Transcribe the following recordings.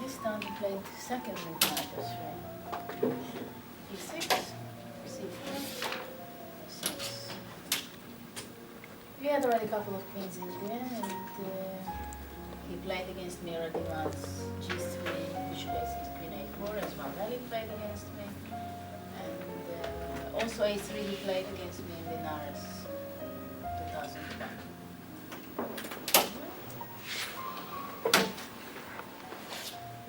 this time we played second move knight f3. e6, c4, 6. We had already a couple of queens in there, and he played against me already once g3, bishop a6, queen a4, as well. He played against me, and also a3 he played against me in the Naras 2001.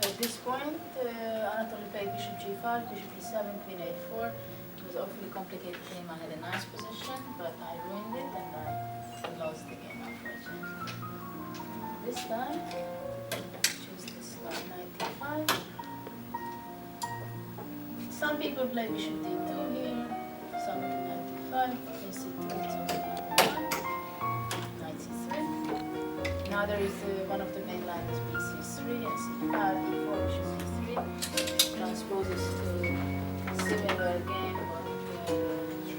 At this point, Anatoly played bishop g5, bishop e7, queen a4. It was awfully complicated game. I had a nice position, but I ruined it and I lost the game, unfortunately. This time, choose this line, knight d5. Some people play bishop d2 here, some knight d5, queen c2, it's also knight d5, knight c3. Now there is one of the main lines is bc3 and c5, e4, bishop c3. Transposes to similar game, but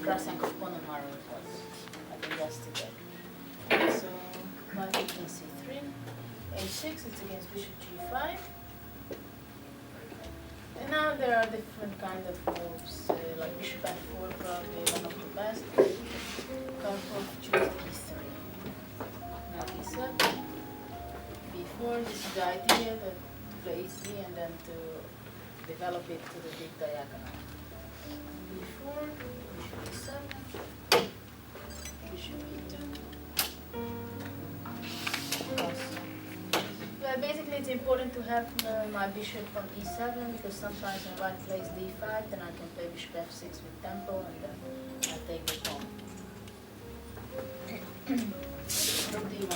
Krasenkov Ponomar was, I think, yesterday. So, knight king c3, a6, it's against bishop g5. And now there are different kind of moves, like bishop f4, probably one of the best. Karpov choose e3. Now e7, b4, this is the idea that to play e3 and then to develop it to the big diagonal. b4, bishop e7, bishop e2, cross. Well, basically it's important to have my bishop on e7 because sometimes when white plays d5 then I can play bishop f6 with tempo and then I take the pawn. Rook d1.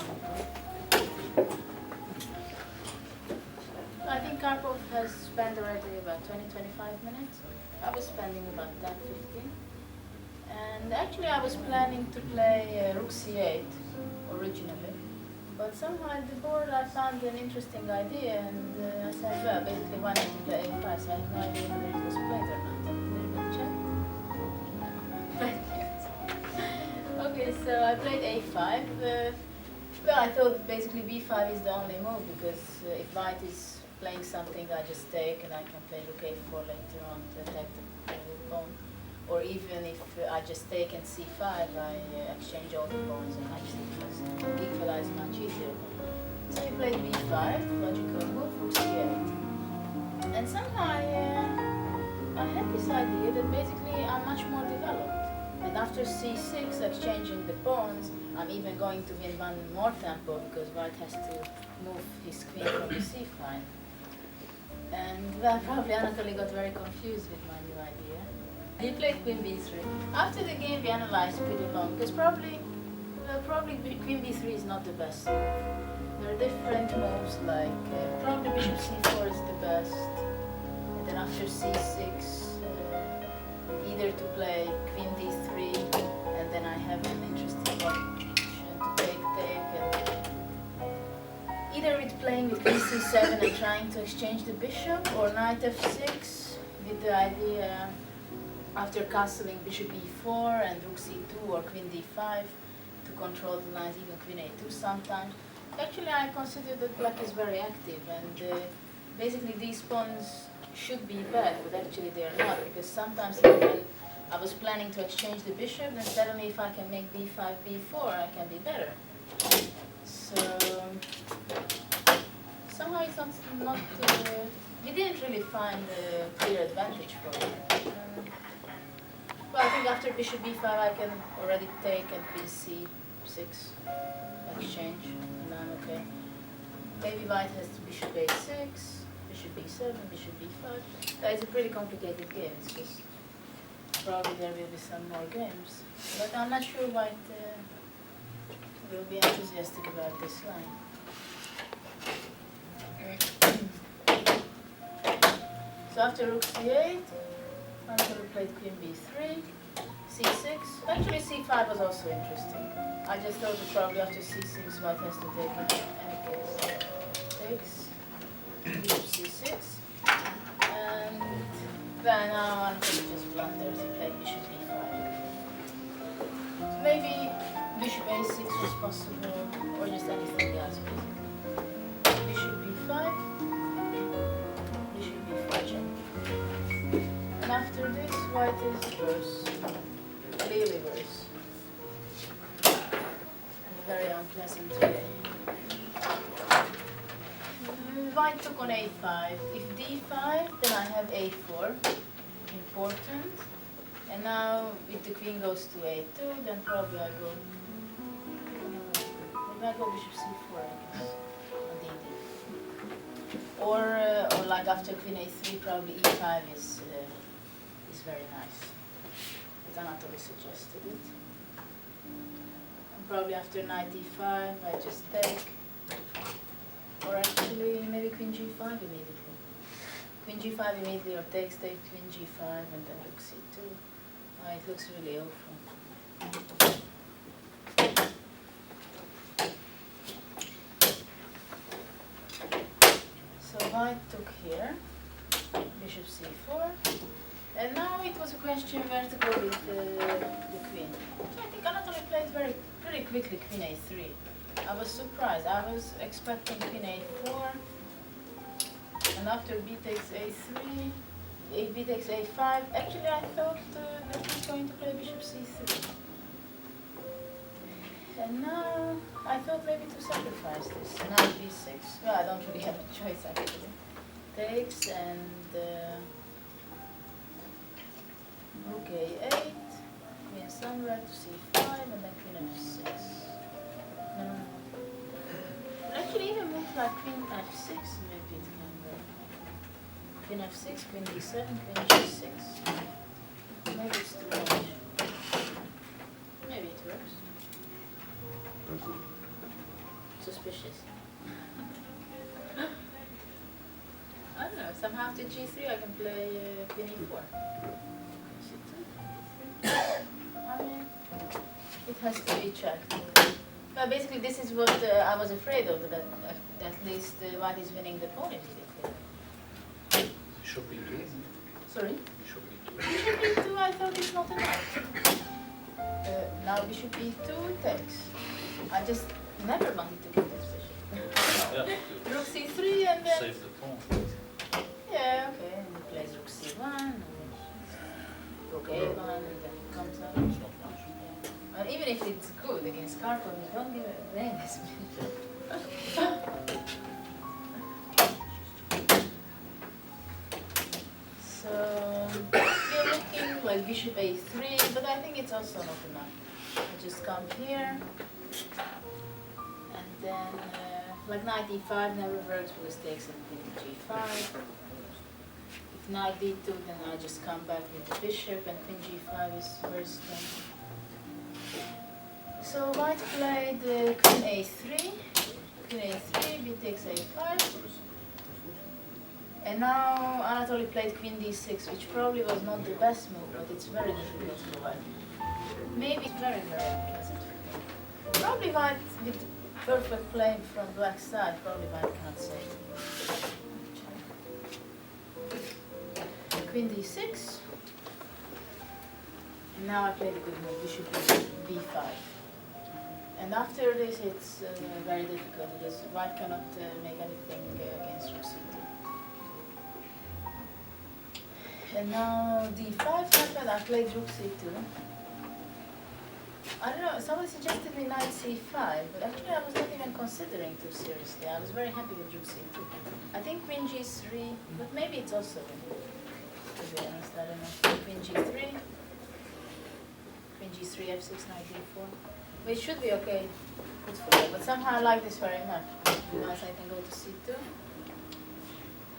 I think Karpov has spent already about 20-25 minutes. I was spending about 10-15. And actually I was planning to play rook c8 originally. But somehow at the board I found an interesting idea and I said, well, basically why not to play a5? So I had no idea whether it was played or not. A little bit check. Okay, so I played a5. Well, I thought basically b5 is the only move because if white is playing something, I just take and I can play rook a4 later on to attack the pawn. Or even if I just take and c5, I exchange all the pawns and I just equalize much easier. So we played b5, logical move, rook c8. And somehow I had this idea that basically I'm much more developed. And after c6, exchanging the pawns, I'm even going to win one more tempo because white has to move his queen from the c file. And well, probably Anatoly got very confused with my new idea. He played queen b3. After the game, we analyzed pretty long because probably queen b3 is not the best move. There are different moves like probably bishop c4 is the best. And then after c6, either to play queen d3 and then I have an interesting option to take and either with playing with queen c7 and trying to exchange the bishop or knight f6 with the idea after castling bishop e4 and rook c2 or queen d5 to control the lines, even queen a2 sometimes. Actually I consider that black is very active and basically these pawns should be bad, but actually they are not, because sometimes even I was planning to exchange the bishop, and suddenly if I can make b5, b4, I can be better. So somehow it's not we didn't really find a clear advantage for it. Well, I think after bishop b5 I can already take and queen c6 exchange, and I'm okay. Maybe white has bishop a6. Bishop b7, bishop b5. It's a pretty complicated game. It's just probably there will be some more games, but I'm not sure white will be enthusiastic about this line. So after rook c8, I'm going to play queen b3, c6. Actually, c5 was also interesting. I just thought that probably after c6, white has to take it in any case. Takes. Bishop c6, and then now I'm going to just blunders and play bishop b5. So maybe bishop a6 was possible, or just anything else basically. Bishop b5, white is worse, clearly worse. Very unpleasant today. White took on a5. If d5, then I have a4. Important. And now, if the queen goes to a2, then probably I go. Maybe I go bishop c4, I guess. On dd. Or like after queen a3, probably e5 is very nice. But Anatoly suggested it. And probably after knight e5, I just take. Or actually, maybe queen g5 immediately. Queen g5 immediately, or take queen g5, and then rook c2. Oh, it looks really awful. So white took here, bishop c4, and now it was a question where to go with the queen. So I think Anatoly played pretty quickly queen a3. I was surprised. I was expecting queen a4, and after b takes a3, b takes a5. Actually, I thought that he's going to play bishop c3. And now, I thought maybe to sacrifice this. Knight b6. Well, I don't really have a choice actually. Takes and rook a8, queen somewhere to c5, and then queen f6. No. Actually, even moves like queen f6, maybe it can work. Queen f6, queen d7, queen g6. Maybe it's too much. Maybe it works. Suspicious. I don't know, somehow after g3 I can play queen e4. I mean, it has to be checked. Well, basically this is what I was afraid of, that at least white is winning the pawn immediately. Bishop e2. Sorry? Bishop e2. Bishop e2 I thought it's not enough. Now bishop e2 takes. I just never wanted to get this bishop. Yeah, Rook c3 and then... save the pawn. Yeah, okay, and he plays rook c1, and rook a1, and then it comes out. It's not much. Yeah. And even if it's good against Karpov, you don't give away this bishop. So, we're looking like bishop a3, but I think it's also not enough. I just come here, and then like knight e5 never works because it takes and queen g5. If knight d2, then I just come back with the bishop, and queen g5 is very strong. So white played queen a3, b takes a5. And now Anatoly played queen d6, which probably was not the best move, but it's very difficult for white. Maybe it's very, very unpleasant. Probably white, with perfect play from black side, probably white can't save. Queen d6. And now I played a good move, bishop b5. And after this it's very difficult because white cannot make anything against rook c2. And now d5 happened, I played rook c2. I don't know, someone suggested me knight c5, but actually I was not even considering too seriously. I was very happy with rook c2. I think queen g3, but maybe it's also, to be honest, I don't know. Queen g3, queen g3, f6, knight d4. Well, it should be okay, good for me, but somehow I like this very much. Otherwise I can go to c2.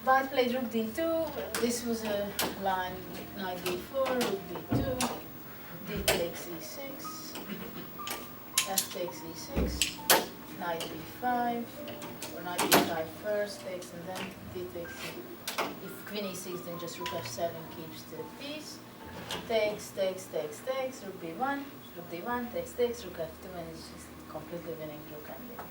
White played rook d2, this was a line knight d4, rook d2, d takes e6, f takes e6, knight b5, or knight b5 first, takes, and then d takes e. If queen e6, then just rook f7 keeps the piece. Takes, rook b1, rook d1, takes, rook f2, and it's just completely winning rook ending.